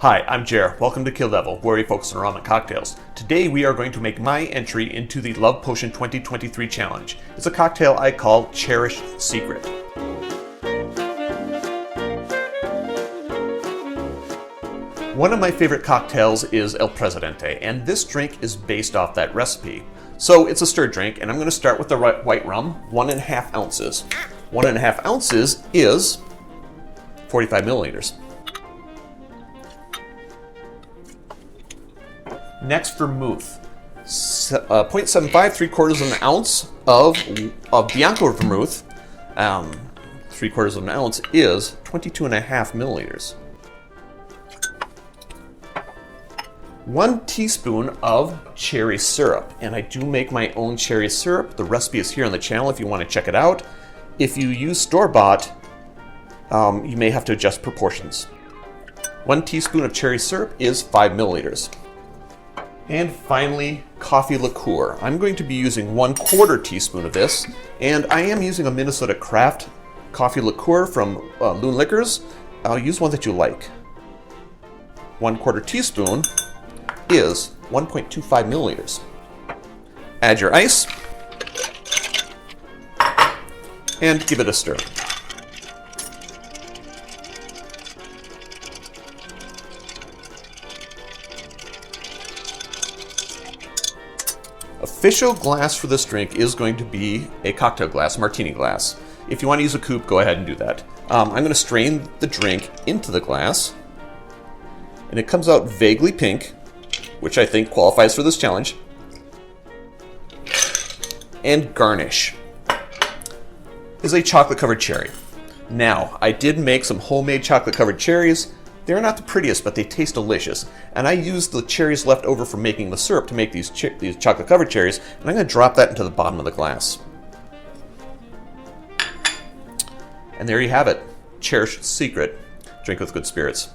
Hi, I'm Jer. Welcome to Kill-Divill, where we focus on ramen cocktails. Today we are going to make my entry into the Love Potion 2023 challenge. It's a cocktail I call Cherished Secret. One of my favorite cocktails is El Presidente, and this drink is based off that recipe. So it's a stirred drink, and I'm going to start with the white rum, 1.5 ounces. 1.5 ounces is 45 milliliters. Next, vermouth. 0.75, 3/4 of an ounce of Bianco vermouth. 3/4 of an ounce is 22.5 milliliters. 1 teaspoon of cherry syrup, and I do make my own cherry syrup. The recipe is here on the channel if you want to check it out. If you use store-bought, you may have to adjust proportions. 1 teaspoon of cherry syrup is 5 milliliters. And finally, coffee liqueur. I'm going to be using 1/4 teaspoon of this, and I am using a Minnesota Craft coffee liqueur from Loon Liquors. I'll use one that you like. 1/4 teaspoon is 1.25 milliliters. Add your ice and give it a stir. Official glass for this drink is going to be a cocktail glass, martini glass. If you want to use a coupe, go ahead and do that. I'm going to strain the drink into the glass, and it comes out vaguely pink, which I think qualifies for this challenge. And garnish is a chocolate-covered cherry. Now, I did make some homemade chocolate-covered cherries. They're not the prettiest, but they taste delicious. And I used the cherries left over from making the syrup to make these chocolate-covered cherries, and I'm going to drop that into the bottom of the glass. And there you have it. Cherished Secret. Drink with good spirits.